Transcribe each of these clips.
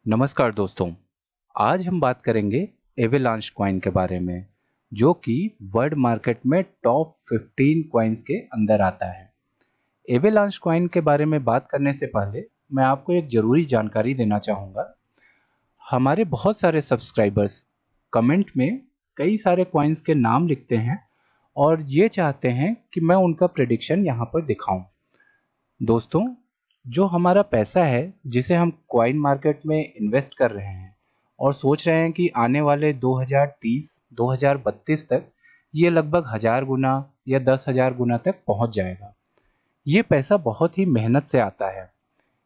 नमस्कार दोस्तों। आज हम बात करेंगे एवेलांच कॉइन के बारे में, जो कि वर्ल्ड मार्केट में टॉप 15 कॉइन्स के अंदर आता है। एवेलांच कॉइन के बारे में बात करने से पहले मैं आपको एक ज़रूरी जानकारी देना चाहूँगा। हमारे बहुत सारे सब्सक्राइबर्स कमेंट में कई सारे कॉइन्स के नाम लिखते हैं और ये चाहते हैं कि मैं उनका प्रेडिक्शन यहाँ पर दिखाऊं। दोस्तों, जो हमारा पैसा है जिसे हम कॉइन मार्केट में इन्वेस्ट कर रहे हैं और सोच रहे हैं कि आने वाले 2030-2032 तक ये लगभग 1000 गुना या 10,000 गुना तक पहुंच जाएगा। ये पैसा बहुत ही मेहनत से आता है,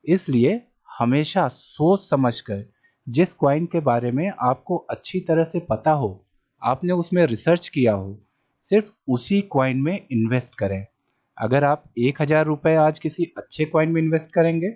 इसलिए हमेशा सोच समझकर जिस कॉइन के बारे में आपको अच्छी तरह से पता हो, आपने उसमें रिसर्च किया हो, सिर्फ उसी कॉइन में इन्वेस्ट करें। अगर आप 1000 रुपये आज किसी अच्छे कॉइन में इन्वेस्ट करेंगे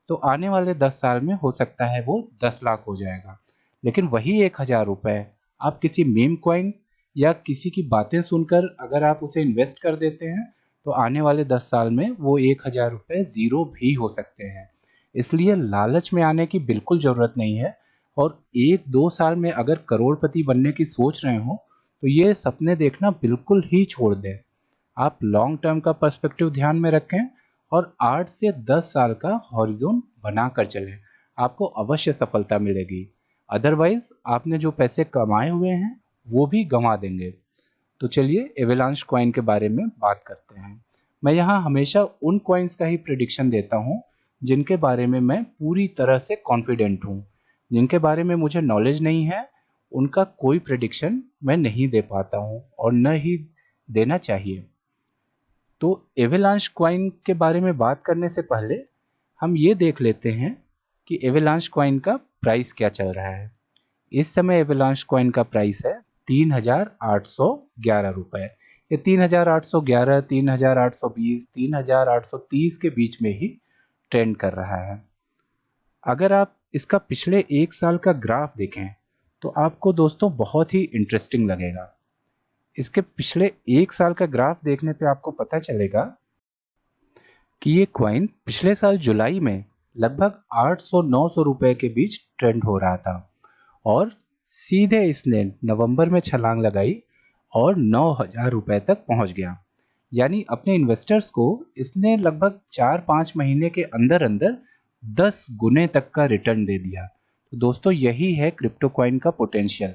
तो आने वाले 10 साल में हो सकता है वो 10 लाख हो जाएगा। लेकिन वही 1000 रुपये आप किसी मीम कॉइन या किसी की बातें सुनकर अगर आप उसे इन्वेस्ट कर देते हैं तो आने वाले 10 साल में वो 1000 रुपये ज़ीरो भी हो सकते हैं। इसलिए लालच में आने की बिल्कुल ज़रूरत नहीं है और 1-2 साल में अगर करोड़पति बनने की सोच रहे हो तो ये सपने देखना बिल्कुल ही छोड़ दें। आप लॉन्ग टर्म का पर्सपेक्टिव ध्यान में रखें और 8 से 10 साल का हॉरिजॉन बनाकर चलें। आपको अवश्य सफलता मिलेगी। अदरवाइज आपने जो पैसे कमाए हुए हैं वो भी गंवा देंगे। तो चलिए एवेलांच कॉइन के बारे में बात करते हैं। मैं यहाँ हमेशा उन कॉइन्स का ही प्रिडिक्शन देता हूँ जिनके बारे में मैं पूरी तरह से कॉन्फिडेंट हूँ। जिनके बारे में मुझे नॉलेज नहीं है उनका कोई प्रिडिक्शन मैं नहीं दे पाता हूँ और न ही देना चाहिए। तो एवेलांच कॉइन के बारे में बात करने से पहले हम ये देख लेते हैं कि एवेलांच कॉइन का प्राइस क्या चल रहा है। इस समय एवेलांच कॉइन का प्राइस है 3811 रुपये। ये 3811, 3820, 3830 के बीच में ही ट्रेंड कर रहा है। अगर आप इसका पिछले 1 साल का ग्राफ देखें तो आपको दोस्तों बहुत ही इंटरेस्टिंग लगेगा। इसके पिछले 1 साल का ग्राफ देखने पे आपको पता चलेगा कि ये कॉइन पिछले साल जुलाई में लगभग 800-900 रुपए के बीच ट्रेंड हो रहा था और सीधे इसने नवंबर में छलांग लगाई और 9,000 रुपए तक पहुंच गया। यानी अपने इन्वेस्टर्स को इसने लगभग 4-5 महीने के अंदर अंदर 10 गुने तक का रिटर्न दे दिया। तो दोस्तों, यही है क्रिप्टो कॉइन का पोटेंशियल।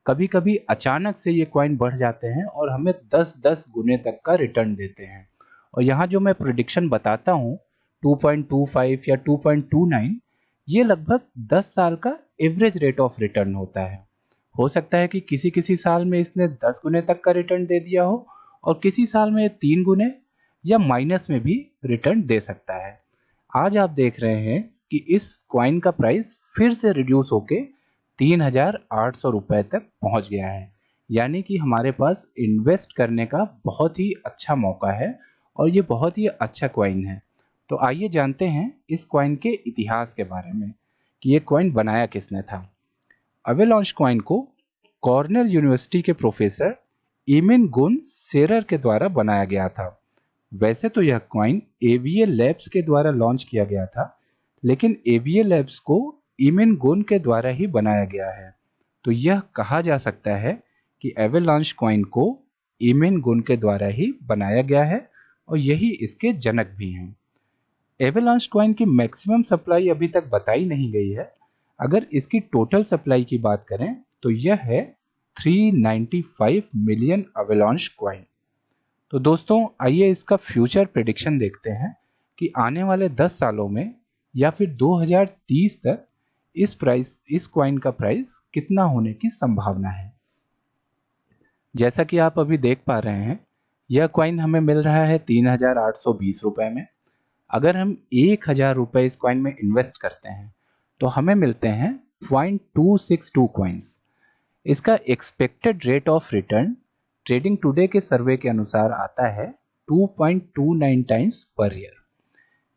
कभी कभी अचानक से ये कॉइन बढ़ जाते हैं और हमें 10-10 गुने तक का रिटर्न देते हैं। और यहाँ जो मैं प्रिडिक्शन बताता हूँ 2.25 या 2.29, ये लगभग 10 साल का एवरेज रेट ऑफ रिटर्न होता है। हो सकता है कि किसी किसी साल में इसने 10 गुने तक का रिटर्न दे दिया हो और किसी साल में 3 गुने या माइनस में भी रिटर्न दे सकता है। आज आप देख रहे हैं कि इस कॉइन का प्राइस फिर से रिड्यूस होके 3800 रुपए तक पहुंच गया है। यानी कि हमारे पास इन्वेस्ट करने का बहुत ही अच्छा मौका है और ये बहुत ही अच्छा कॉइन है। तो आइए जानते हैं इस कॉइन के इतिहास के बारे में कि ये कॉइन बनाया किसने था। अवेलांच कॉइन को कॉर्नेल यूनिवर्सिटी के प्रोफेसर इमिन गुन सेरर के द्वारा बनाया गया था। वैसे तो यह कॉइन एवीए लैब्स के द्वारा लॉन्च किया गया था, लेकिन एवीए लैब्स को इमिन गुन के द्वारा ही बनाया गया है। तो यह कहा जा सकता है कि एवेलांच कॉइन को इमिन गुन के द्वारा ही बनाया गया है और यही इसके जनक भी हैं। एवेलांच कॉइन की मैक्सिमम सप्लाई अभी तक बताई नहीं गई है। अगर इसकी टोटल सप्लाई की बात करें तो यह है 395 मिलियन अवेलांच कॉइन। तो दोस्तों, आइए इसका फ्यूचर प्रेडिक्शन देखते हैं कि आने वाले 10 सालों में या फिर 2030 तक इस कॉइन का प्राइस कितना होने की संभावना है। जैसा कि आप अभी देख पा रहे हैं, यह कॉइन हमें मिल रहा है 3820 रुपए में। अगर हम 1000 रुपये इस कॉइन में इन्वेस्ट करते हैं तो हमें मिलते हैं 0.262 कॉइन्स। इसका expected rate of return trading today के सर्वे के अनुसार आता है 2.29 टाइम्स पर ईयर।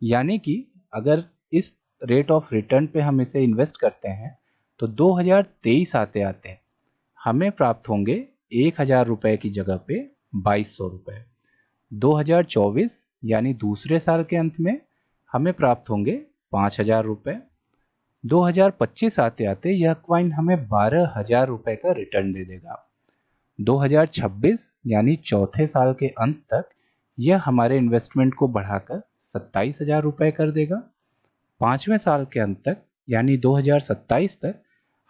यानी कि अगर इस रेट ऑफ रिटर्न पे हम इसे इन्वेस्ट करते हैं तो 2023 आते आते हमें प्राप्त होंगे 1000 रुपये की जगह पे 2200 रुपये। 2024 यानी दूसरे साल के अंत में हमें प्राप्त होंगे 5000 रुपये। 2025 आते आते यह कॉइन हमें 12,000 रुपए का रिटर्न दे देगा। 2026 यानी चौथे साल के अंत तक यह हमारे इन्वेस्टमेंट को बढ़ाकर 27,000 रुपए कर देगा। पांचवें साल के अंत तक यानी 2027 तक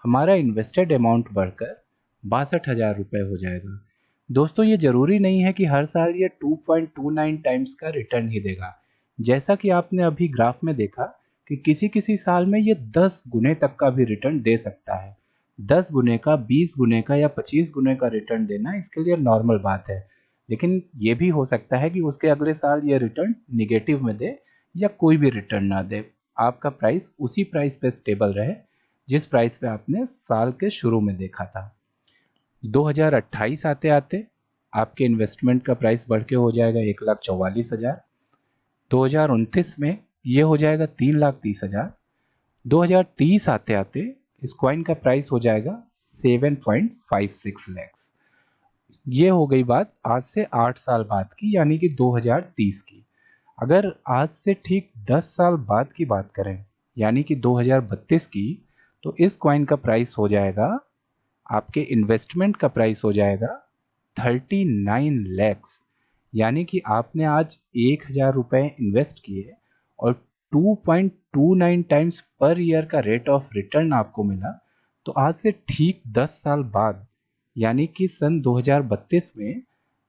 हमारा इन्वेस्टेड अमाउंट बढ़कर 62,000 रुपए हो जाएगा। दोस्तों, ये जरूरी नहीं है कि हर साल ये 2.29 टाइम्स का रिटर्न ही देगा। जैसा कि आपने अभी ग्राफ में देखा कि किसी किसी साल में ये 10 गुने तक का भी रिटर्न दे सकता है। 10 गुने का, 20 गुने का या 25 गुने का रिटर्न देना इसके लिए नॉर्मल बात है। लेकिन ये भी हो सकता है कि उसके अगले साल ये रिटर्न निगेटिव में दे या कोई भी रिटर्न ना दे। आपका प्राइस उसी प्राइस पे स्टेबल रहे जिस प्राइस पे आपने साल के शुरू में देखा था। 2028 आते आते आपके इन्वेस्टमेंट का प्राइस बढ़ के हो जाएगा 1,44,000। 2029 में ये हो जाएगा 3,30,000। 2030 आते आते इस कॉइन का प्राइस हो जाएगा 7.56 लैक्स। ये हो गई बात आज से 8 साल बाद की, यानी कि 2030 की। अगर आज से ठीक 10 साल बाद की बात करें यानी कि 2032 की, तो इस कॉइन का प्राइस हो जाएगा, आपके इन्वेस्टमेंट का प्राइस हो जाएगा 39 लैक्स। यानी कि आपने आज 1,000 रुपए इन्वेस्ट किए और 2.29 टाइम्स पर ईयर का रेट ऑफ रिटर्न आपको मिला। तो आज से ठीक 10 साल बाद यानी कि सन 2032 में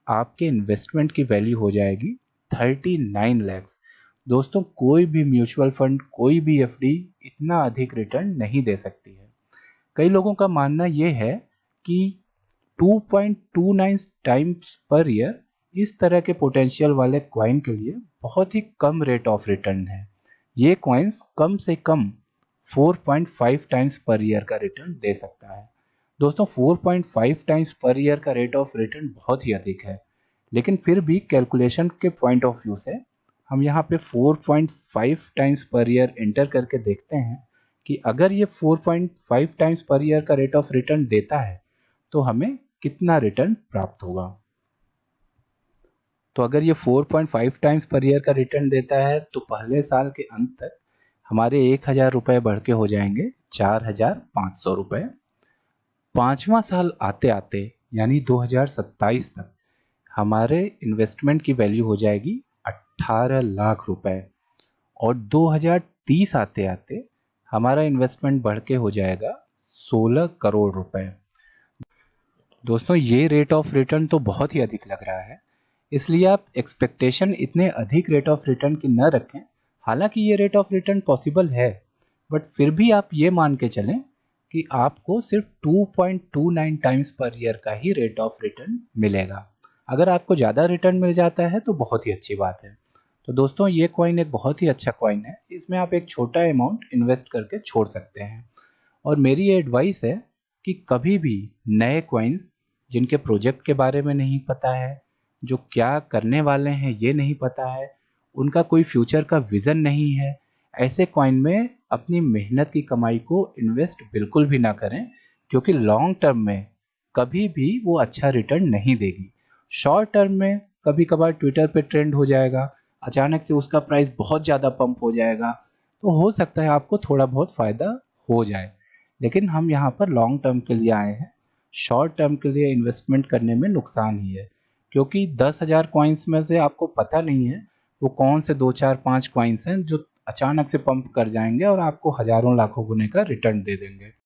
आपके इन्वेस्टमेंट की वैल्यू हो जाएगी 39 लैक्स। दोस्तों, कोई भी म्यूचुअल फंड, कोई भी एफडी इतना अधिक रिटर्न नहीं दे सकती है। कई लोगों का मानना यह है कि 2.29 टाइम्स पर ईयर इस तरह के पोटेंशियल वाले कॉइन के लिए बहुत ही कम रेट ऑफ रिटर्न है। ये कॉइन्स कम से कम 4.5 टाइम्स पर ईयर का रिटर्न दे सकता है। दोस्तों, 4.5 टाइम्स पर ईयर का रेट ऑफ रिटर्न बहुत ही अधिक है, लेकिन फिर भी कैलकुलेशन के पॉइंट ऑफ व्यू से हम यहाँ पे 4.5 टाइम्स पर ईयर एंटर करके देखते हैं कि अगर ये 4.5 टाइम्स पर ईयर का रेट ऑफ रिटर्न देता है तो हमें कितना रिटर्न प्राप्त होगा। तो अगर ये 4.5 टाइम्स पर ईयर का रिटर्न देता है तो पहले साल के अंत तक हमारे 1,000 रुपये बढ़ के हो जाएंगे 4,500 रुपये। पाँचवा साल आते आते यानी 2027 तक हमारे इन्वेस्टमेंट की वैल्यू हो जाएगी 18 लाख रुपए और 2030 आते आते हमारा इन्वेस्टमेंट बढ़ के हो जाएगा 16 करोड़ रुपए। दोस्तों, ये रेट ऑफ रिटर्न तो बहुत ही अधिक लग रहा है, इसलिए आप एक्सपेक्टेशन इतने अधिक रेट ऑफ रिटर्न की न रखें। हालांकि ये रेट ऑफ रिटर्न पॉसिबल है, बट फिर भी आप ये मान के चलें कि आपको सिर्फ 2.29 टाइम्स पर ईयर का ही रेट ऑफ रिटर्न मिलेगा। अगर आपको ज़्यादा रिटर्न मिल जाता है तो बहुत ही अच्छी बात है। तो दोस्तों, ये कॉइन एक बहुत ही अच्छा कॉइन है। इसमें आप एक छोटा अमाउंट इन्वेस्ट करके छोड़ सकते हैं। और मेरी ये एडवाइस है कि कभी भी नए कॉइन्स जिनके प्रोजेक्ट के बारे में नहीं पता है, जो क्या करने वाले हैं ये नहीं पता है, उनका कोई फ्यूचर का विज़न नहीं है, ऐसे कॉइन में अपनी मेहनत की कमाई को इन्वेस्ट बिल्कुल भी ना करें, क्योंकि लॉन्ग टर्म में कभी भी वो अच्छा रिटर्न नहीं देगी। शॉर्ट टर्म में कभी कभार ट्विटर पे ट्रेंड हो जाएगा, अचानक से उसका प्राइस बहुत ज़्यादा पंप हो जाएगा, तो हो सकता है आपको थोड़ा बहुत फ़ायदा हो जाए। लेकिन हम यहाँ पर लॉन्ग टर्म के लिए आए हैं, शॉर्ट टर्म के लिए इन्वेस्टमेंट करने में नुकसान ही है, क्योंकि 10,000 कॉइन्स में से आपको पता नहीं है वो कौन से 2, 4, 5 कॉइन्स हैं जो अचानक से पंप कर जाएंगे और आपको हज़ारों लाखों गुने का रिटर्न दे देंगे।